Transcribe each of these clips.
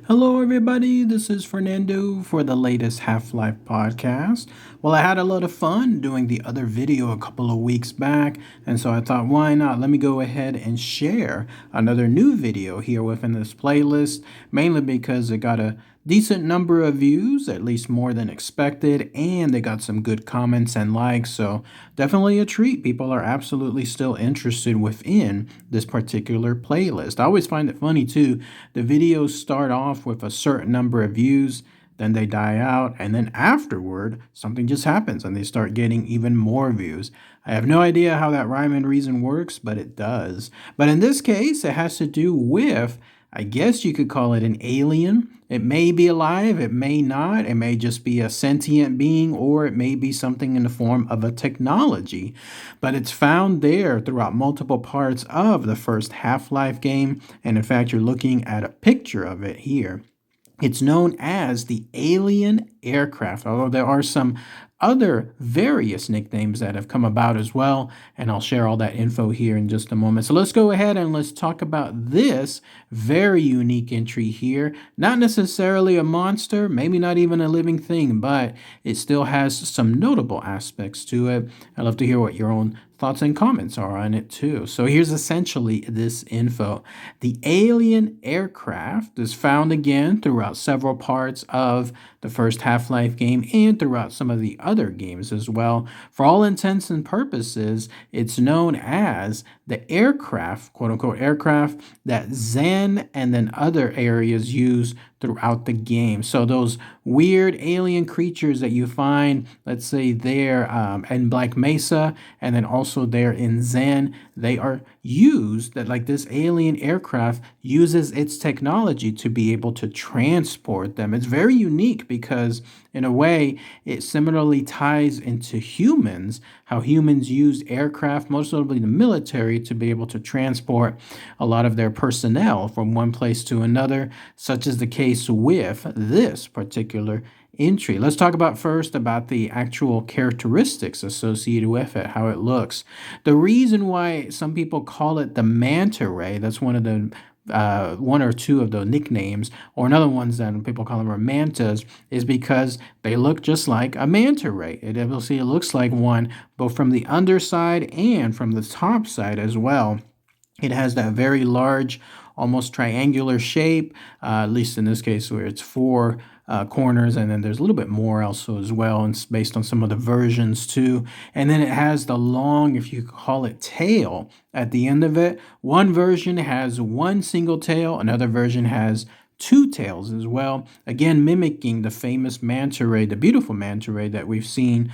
Hello, everybody. This is Fernando for the latest Half-Life podcast. Well, I had a lot of fun doing the other video a couple of weeks back, and so I thought, why not? Let me go ahead and share another new video here within this playlist, mainly because it got a decent number of views, at least more than expected, and they got some good comments and likes, so definitely a treat. People are absolutely still interested within this particular playlist. I always find it funny too. The videos start off with a certain number of views, then they die out, and then afterward, something just happens and they start getting even more views. I have no idea how that rhyme and reason works, but it does. But in this case, it has to do with, I guess you could call it an alien. It may be alive, it may not, it may just be a sentient being, or it may be something in the form of a technology. But it's found there throughout multiple parts of the first Half-Life game, and in fact, you're looking at a picture of it here. It's known as the alien aircraft, although there are some other various nicknames that have come about as well, and I'll share all that info here in just a moment. So let's go ahead and let's talk about this very unique entry here. Not necessarily a monster, maybe not even a living thing, but it still has some notable aspects to it. I'd love to hear what your own thoughts and comments are on it too. So here's essentially this info. The alien aircraft is found again throughout several parts of the first Half-Life game and throughout some of the other games as well. For all intents and purposes, it's known as the aircraft, quote unquote aircraft, that Zen and then other areas use throughout the game. So those weird alien creatures that you find, let's say there in Black Mesa, and then also there in Zen, they are used, that like this alien aircraft uses its technology to be able to transport them. It's very unique because in a way it similarly ties into humans, how humans use aircraft, most notably the military, to be able to transport a lot of their personnel from one place to another, such is the case with this particular entry. Let's talk about first about the actual characteristics associated with it, how it looks. The reason why some people call it the manta ray, that's one of the one or two of the nicknames, or another ones that people call them are mantas, is because they look just like a manta ray. It looks like one both from the underside and from the top side as well. It has that very large, almost triangular shape, at least in this case where it's four corners, and then there's a little bit more also as well, and it's based on some of the versions too. And then it has the long, if you call it, tail at the end of it. One version has one single tail, another version has two tails as well, again mimicking the famous manta ray, the beautiful manta ray that we've seen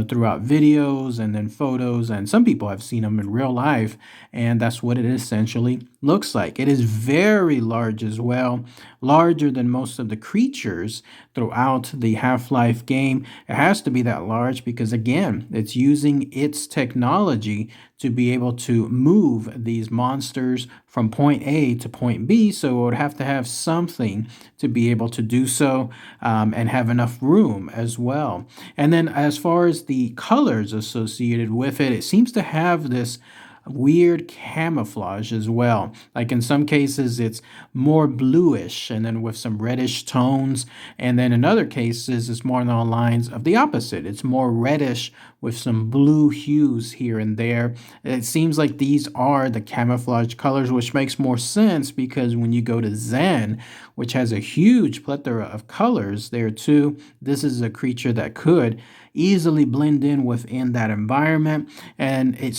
throughout videos and then photos, and some people have seen them in real life, and that's what it essentially looks like. It is very large as well, larger than most of the creatures throughout the Half-Life game. It has to be that large because, again, it's using its technology to be able to move these monsters from point A to point B, so it would have to have something to be able to do so, and have enough room as well. And then as far as the colors associated with it, it seems to have this weird camouflage as well. Like in some cases, it's more bluish and then with some reddish tones. And then in other cases, it's more along the lines of the opposite. It's more reddish with some blue hues here and there. It seems like these are the camouflage colors, which makes more sense because when you go to Zen, which has a huge plethora of colors there too, this is a creature that could easily blend in within that environment, and it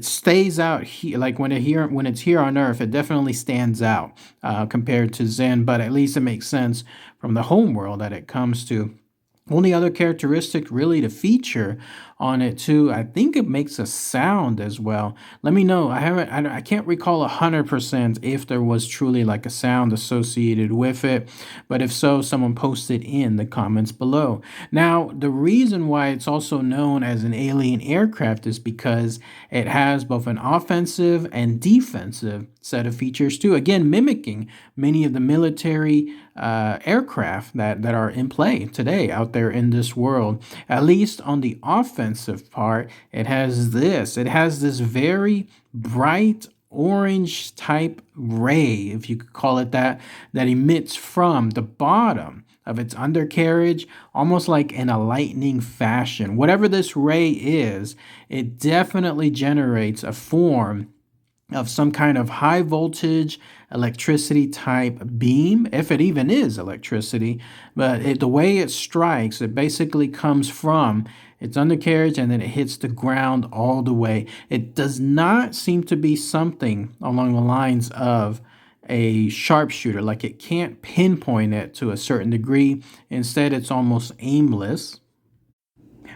stays out here. Like when it's here on Earth, it definitely stands out compared to Zen, but at least it makes sense from the home world that it comes to. Only other characteristic really to feature on it too, I think it makes a sound as well. Let me know. I can't recall 100% if there was truly like a sound associated with it, but if so, someone post it in the comments below. Now, the reason why it's also known as an alien aircraft is because it has both an offensive and defensive set of features too, again mimicking many of the military aircraft that are in play today out there in this world. At least on the offensive part, it has this very bright orange type ray, if you could call it that, that emits from the bottom of its undercarriage, almost like in a lightning fashion. Whatever this ray is, it definitely generates a form of some kind of high voltage electricity type beam, if it even is electricity. But the way it strikes, it basically comes from its undercarriage and then it hits the ground all the way. It does not seem to be something along the lines of a sharpshooter, like it can't pinpoint it to a certain degree. Instead, it's almost aimless.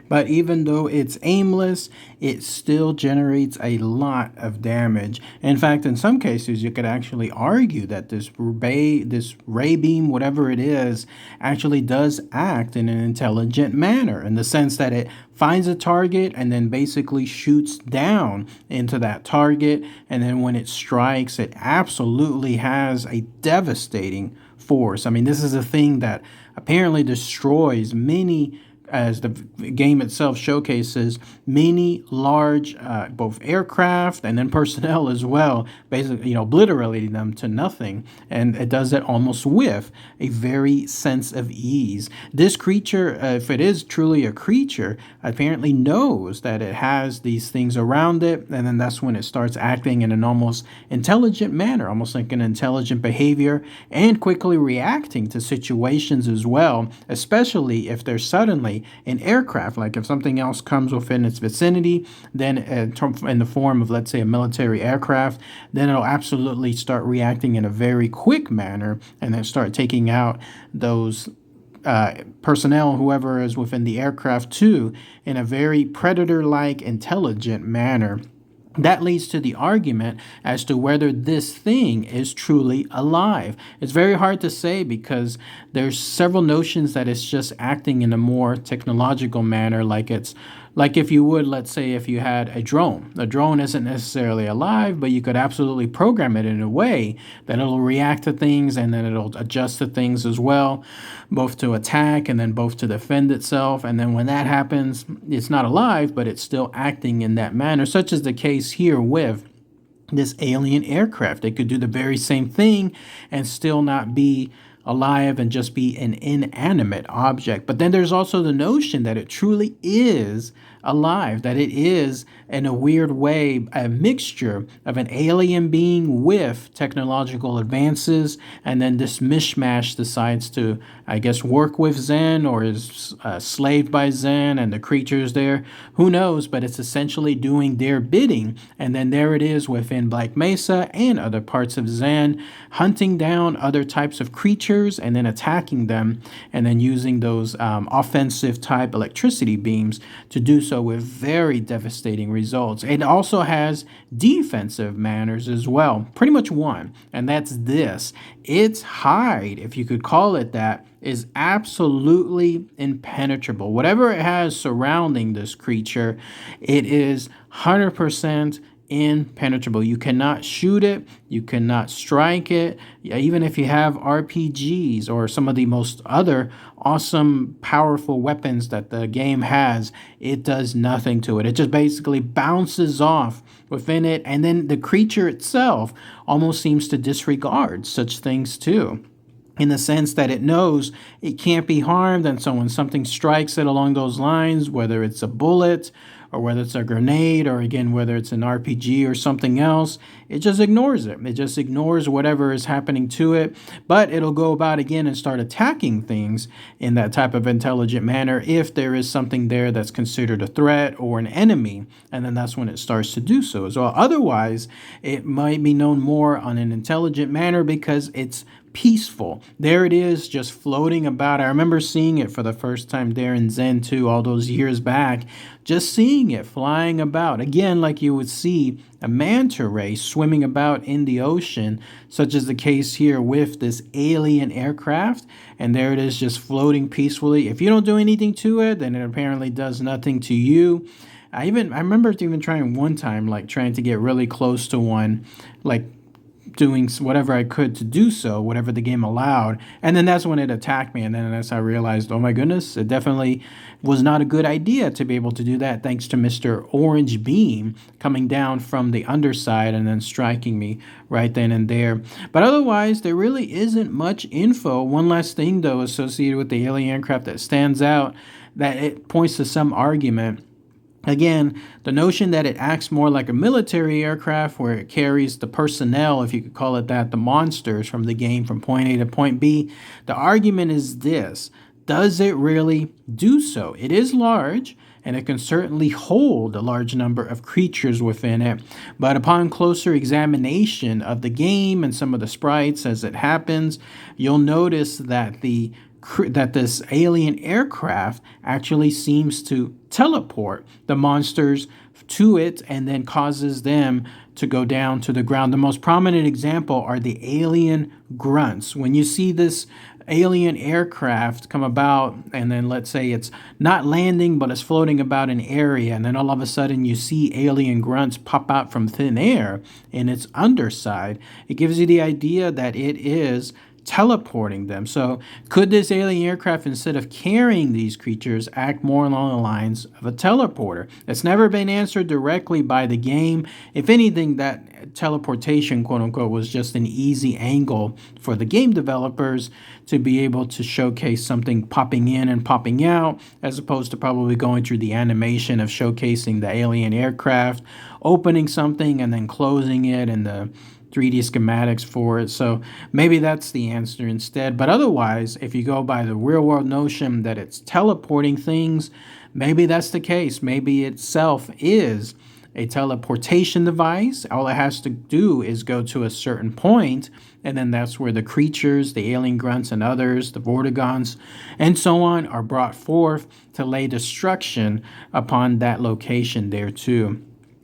But even though it's aimless, it still generates a lot of damage. In fact, in some cases, you could actually argue that this ray beam, whatever it is, actually does act in an intelligent manner, in the sense that it finds a target and then basically shoots down into that target. And then when it strikes, it absolutely has a devastating force. I mean, this is a thing that apparently destroys many, as the game itself showcases, many large both aircraft and then personnel as well, basically, obliterating them to nothing. And it does it almost with a very sense of ease. This creature, if it is truly a creature, apparently knows that it has these things around it, and then that's when it starts acting in an almost intelligent manner, almost like an intelligent behavior, and quickly reacting to situations as well, especially if there's suddenly an aircraft, like if something else comes within its vicinity, then in the form of, let's say, a military aircraft, then it'll absolutely start reacting in a very quick manner and then start taking out those personnel, whoever is within the aircraft, too, in a very predator-like, intelligent manner. That leads to the argument as to whether this thing is truly alive. It's very hard to say because there's several notions that it's just acting in a more technological manner, like if you would, let's say, if you had a drone. The drone isn't necessarily alive, but you could absolutely program it in a way that it'll react to things and then it'll adjust to things as well, both to attack and then both to defend itself. And then when that happens, it's not alive, but it's still acting in that manner, such as the case here with this alien aircraft. They could do the very same thing and still not be alive and just be an inanimate object. But then there's also the notion that it truly is alive, that it is, in a weird way, a mixture of an alien being with technological advances, and then this mishmash decides to, I guess, work with Zen or is slaved by Zen and the creatures there. Who knows? But it's essentially doing their bidding. And then there it is within Black Mesa and other parts of Zen, hunting down other types of creatures and then attacking them, and then using those offensive type electricity beams to do so with very devastating results. It also has defensive manners as well, pretty much one, and that's this. Its hide, if you could call it that, is absolutely impenetrable. Whatever it has surrounding this creature, it is 100% impenetrable. You cannot shoot it, you cannot strike it. Even if you have RPGs or some of the most other awesome, powerful weapons that the game has, it does nothing to it. It just basically bounces off within it, and then the creature itself almost seems to disregard such things too, in the sense that it knows it can't be harmed. And so when something strikes it along those lines, whether it's a bullet or whether it's a grenade, or again, whether it's an RPG or something else, it just ignores it. It just ignores whatever is happening to it, but it'll go about again and start attacking things in that type of intelligent manner if there is something there that's considered a threat or an enemy, and then that's when it starts to do so as well. Otherwise, it might be known more on an intelligent manner because it's peaceful. There it is, just floating about. I remember seeing it for the first time there in Zen 2 all those years back, just seeing it flying about. Again, like you would see a manta ray swimming about in the ocean, such as the case here with this alien aircraft. And there it is, just floating peacefully. If you don't do anything to it, then it apparently does nothing to you. I remember even trying one time, like trying to get really close to one, like doing whatever I could to do so, whatever the game allowed. And then that's when it attacked me. And then that's how I realized, oh my goodness, it definitely was not a good idea to be able to do that, thanks to Mr. Orange Beam coming down from the underside and then striking me right then and there. But otherwise, there really isn't much info. One last thing, though, associated with the alien aircraft that stands out, that it points to some argument. Again, the notion that it acts more like a military aircraft where it carries the personnel, if you could call it that, the monsters from the game from point A to point B. The argument is this: does it really do so? It is large, and it can certainly hold a large number of creatures within it. But upon closer examination of the game and some of the sprites as it happens, you'll notice that this alien aircraft actually seems to teleport the monsters to it and then causes them to go down to the ground. The most prominent example are the alien grunts. When you see this alien aircraft come about, and then let's say it's not landing but it's floating about an area, and then all of a sudden you see alien grunts pop out from thin air in its underside, it gives you the idea that it is teleporting them. So could this alien aircraft, instead of carrying these creatures, act more along the lines of a teleporter? It's never been answered directly by the game. If anything, that teleportation, quote unquote, was just an easy angle for the game developers to be able to showcase something popping in and popping out, as opposed to probably going through the animation of showcasing the alien aircraft, opening something and then closing it, and the 3D schematics for it. So maybe that's the answer instead. But otherwise, if you go by the real world notion that it's teleporting things, maybe that's the case. Maybe itself is a teleportation device. All it has to do is go to a certain point, and then that's where the creatures, the alien grunts and others, the vortigons, and so on, are brought forth to lay destruction upon that location there too.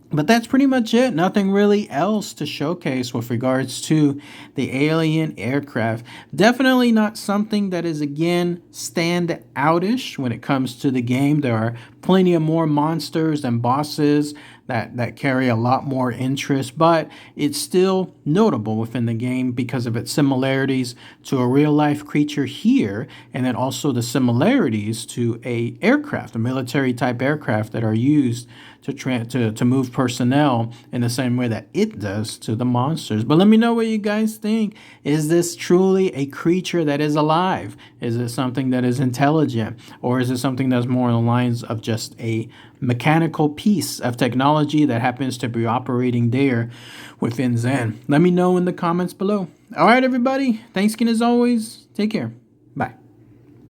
But that's pretty much it. Nothing really else to showcase with regards to the alien aircraft. Definitely not something that is, again, stand outish when it comes to the game. There are plenty of more monsters and bosses that carry a lot more interest, but it's still notable within the game because of its similarities to a real life creature here, and then also the similarities to a aircraft, a military type aircraft that are used to move personnel in the same way that it does to the monsters. But let me know what you guys think. Is this truly a creature that is alive? Is it something that is intelligent? Or is it something that's more on the lines of just a mechanical piece of technology that happens to be operating there within Zen? Let me know in the comments below. All right, everybody. Thanks again as always. Take care.